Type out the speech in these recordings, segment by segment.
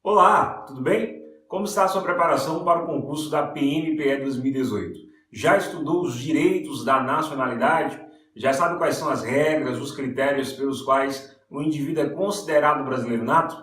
Olá, tudo bem? Como está a sua preparação para o concurso da PMPE 2018? Já estudou os direitos da nacionalidade? Já sabe quais são as regras, os critérios pelos quais o indivíduo é considerado brasileiro nato?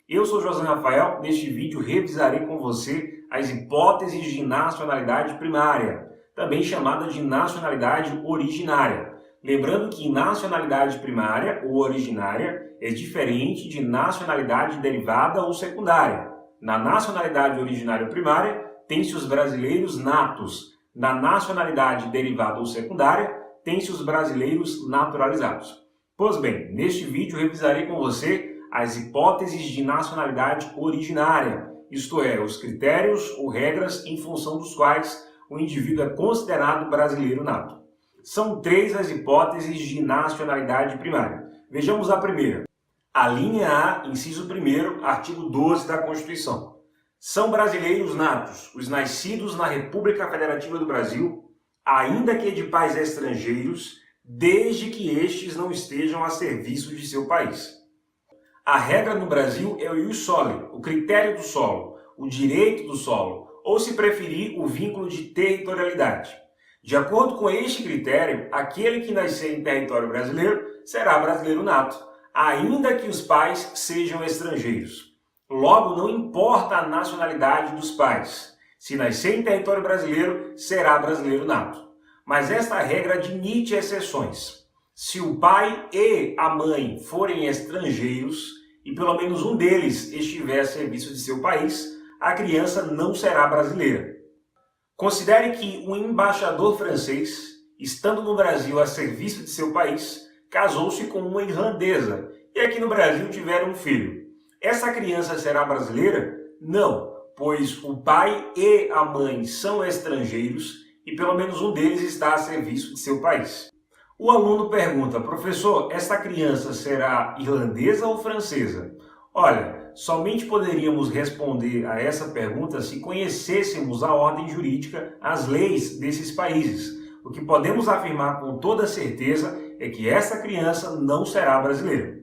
Eu sou José Rafael, neste vídeo revisarei com você as hipóteses de nacionalidade primária, também chamada de nacionalidade originária. Lembrando que nacionalidade primária ou originária é diferente de nacionalidade derivada ou secundária. Na nacionalidade originária ou primária, tem-se os brasileiros natos. Na nacionalidade derivada ou secundária, tem-se os brasileiros naturalizados. Pois bem, neste vídeo revisarei com você as hipóteses de nacionalidade originária, isto é, os critérios ou regras em função dos quais o indivíduo é considerado brasileiro nato. São três as hipóteses de nacionalidade primária. Vejamos a primeira. A linha A, inciso 1º, artigo 12 da Constituição. São brasileiros natos os nascidos na República Federativa do Brasil, ainda que de pais estrangeiros, desde que estes não estejam a serviço de seu país. A regra no Brasil é o ius soli, o critério do solo, o direito do solo, ou se preferir, o vínculo de territorialidade. De acordo com este critério, aquele que nascer em território brasileiro será brasileiro nato, ainda que os pais sejam estrangeiros. Logo, não importa a nacionalidade dos pais. Se nascer em território brasileiro, será brasileiro nato. Mas esta regra admite exceções. Se o pai e a mãe forem estrangeiros e pelo menos um deles estiver a serviço de seu país, a criança não será brasileira. Considere que um embaixador francês, estando no Brasil a serviço de seu país, casou-se com uma irlandesa e aqui no Brasil tiveram um filho. Essa criança será brasileira? Não, pois o pai e a mãe são estrangeiros e pelo menos um deles está a serviço de seu país. O aluno pergunta, professor, essa criança será irlandesa ou francesa? Olha, somente poderíamos responder a essa pergunta se conhecêssemos a ordem jurídica, as leis desses países. O que podemos afirmar com toda certeza é que essa criança não será brasileira.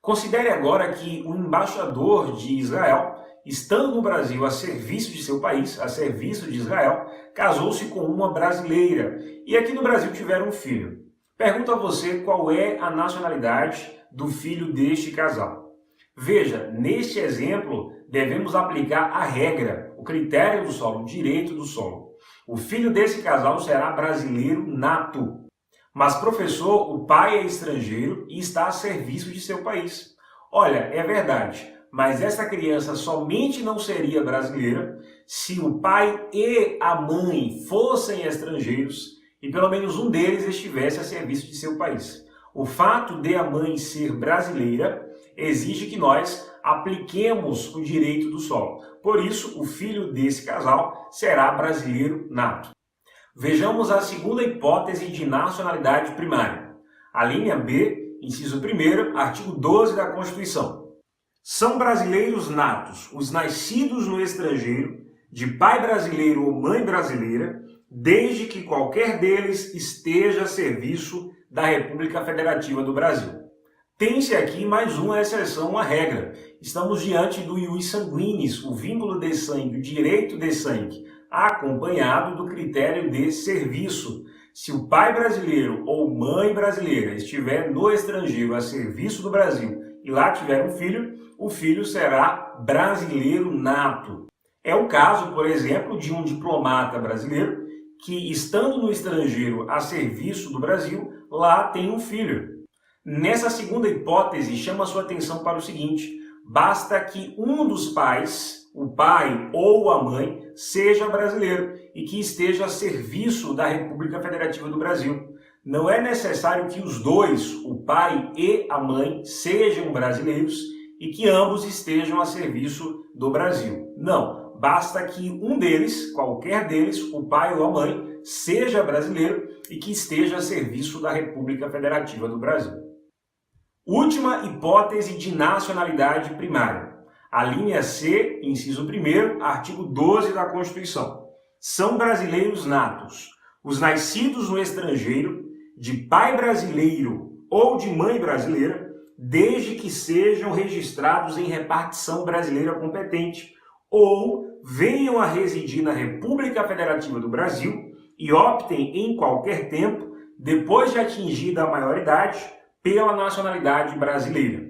Considere agora que o embaixador de Israel, estando no Brasil a serviço de seu país, a serviço de Israel, casou-se com uma brasileira e aqui no Brasil tiveram um filho. Pergunto a você qual é a nacionalidade do filho deste casal. Veja, neste exemplo, devemos aplicar a regra, o critério do solo, o direito do solo. O filho desse casal será brasileiro nato. Mas, professor, o pai é estrangeiro e está a serviço de seu país. Olha, é verdade, mas essa criança somente não seria brasileira se o pai e a mãe fossem estrangeiros e pelo menos um deles estivesse a serviço de seu país. O fato de a mãe ser brasileira exige que nós apliquemos o direito do solo. Por isso, o filho desse casal será brasileiro nato. Vejamos a segunda hipótese de nacionalidade primária. A linha B, inciso 1º, artigo 12 da Constituição. São brasileiros natos os nascidos no estrangeiro, de pai brasileiro ou mãe brasileira, desde que qualquer deles esteja a serviço da República Federativa do Brasil. Tem-se aqui mais uma exceção à regra. Estamos diante do ius sanguinis, o vínculo de sangue, o direito de sangue, acompanhado do critério de serviço. Se o pai brasileiro ou mãe brasileira estiver no estrangeiro a serviço do Brasil e lá tiver um filho, o filho será brasileiro nato. É o caso, por exemplo, de um diplomata brasileiro que, estando no estrangeiro a serviço do Brasil, lá tem um filho. Nessa segunda hipótese, chama a sua atenção para o seguinte: basta que um dos pais, o pai ou a mãe, seja brasileiro e que esteja a serviço da República Federativa do Brasil. Não é necessário que os dois, o pai e a mãe, sejam brasileiros e que ambos estejam a serviço do Brasil. Não, basta que um deles, qualquer deles, o pai ou a mãe, seja brasileiro e que esteja a serviço da República Federativa do Brasil. Última hipótese de nacionalidade primária. A linha C, inciso 1º, artigo 12 da Constituição. São brasileiros natos os nascidos no estrangeiro, de pai brasileiro ou de mãe brasileira, desde que sejam registrados em repartição brasileira competente ou venham a residir na República Federativa do Brasil e optem em qualquer tempo, depois de atingida a maioridade, pela nacionalidade brasileira.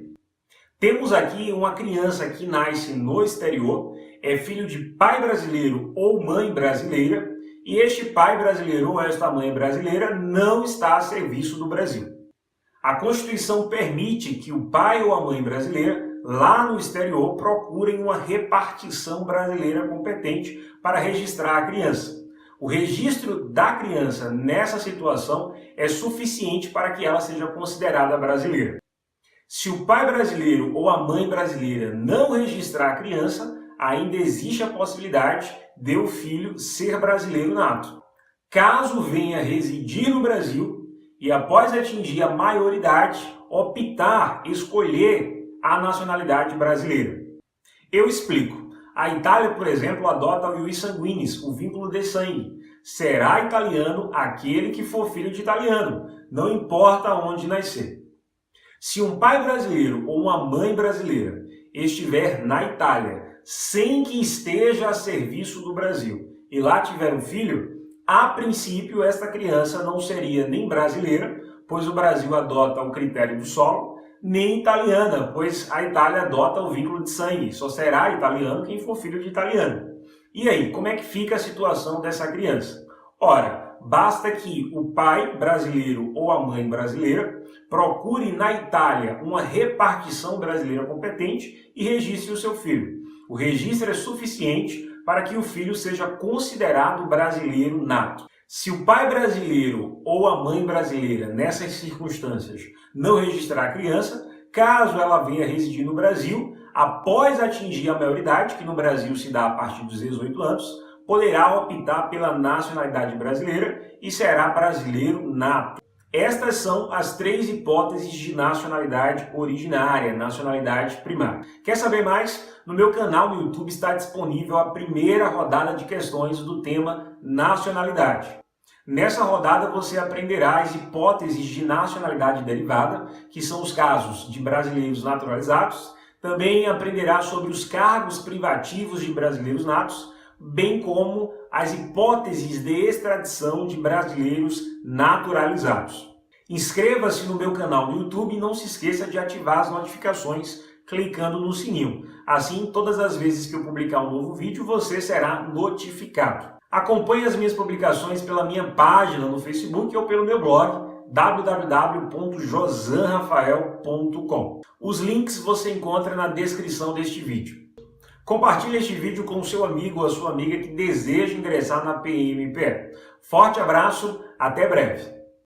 Temos aqui uma criança que nasce no exterior, é filho de pai brasileiro ou mãe brasileira, e este pai brasileiro ou esta mãe brasileira não está a serviço do Brasil. A Constituição permite que o pai ou a mãe brasileira, lá no exterior, procurem uma repartição brasileira competente para registrar a criança. O registro da criança nessa situação é suficiente para que ela seja considerada brasileira. Se o pai brasileiro ou a mãe brasileira não registrar a criança, ainda existe a possibilidade de o filho ser brasileiro nato. Caso venha residir no Brasil e após atingir a maioridade, optar, escolher a nacionalidade brasileira. Eu explico. A Itália, por exemplo, adota o ius sanguinis, o vínculo de sangue. Será italiano aquele que for filho de italiano, não importa onde nascer. Se um pai brasileiro ou uma mãe brasileira estiver na Itália sem que esteja a serviço do Brasil e lá tiver um filho, a princípio esta criança não seria nem brasileira, pois o Brasil adota o critério do solo, nem italiana, pois a Itália adota o vínculo de sangue, só será italiano quem for filho de italiano. E aí, como é que fica a situação dessa criança? Ora, basta que o pai brasileiro ou a mãe brasileira procure na Itália uma repartição brasileira competente e registre o seu filho. O registro é suficiente para que o filho seja considerado brasileiro nato. Se o pai brasileiro ou a mãe brasileira, nessas circunstâncias, não registrar a criança, caso ela venha residir no Brasil, após atingir a maioridade, que no Brasil se dá a partir dos 18 anos, poderá optar pela nacionalidade brasileira e será brasileiro nato. Estas são as 3 hipóteses de nacionalidade originária, nacionalidade primária. Quer saber mais? No meu canal no YouTube está disponível a primeira rodada de questões do tema nacionalidade. Nessa rodada você aprenderá as hipóteses de nacionalidade derivada, que são os casos de brasileiros naturalizados. Também aprenderá sobre os cargos privativos de brasileiros natos, bem como as hipóteses de extradição de brasileiros naturalizados. Inscreva-se no meu canal no YouTube e não se esqueça de ativar as notificações clicando no sininho. Assim, todas as vezes que eu publicar um novo vídeo, você será notificado. Acompanhe as minhas publicações pela minha página no Facebook ou pelo meu blog www.josanrafael.com. Os links você encontra na descrição deste vídeo. Compartilhe este vídeo com o seu amigo ou a sua amiga que deseja ingressar na PMPE. Forte abraço, até breve!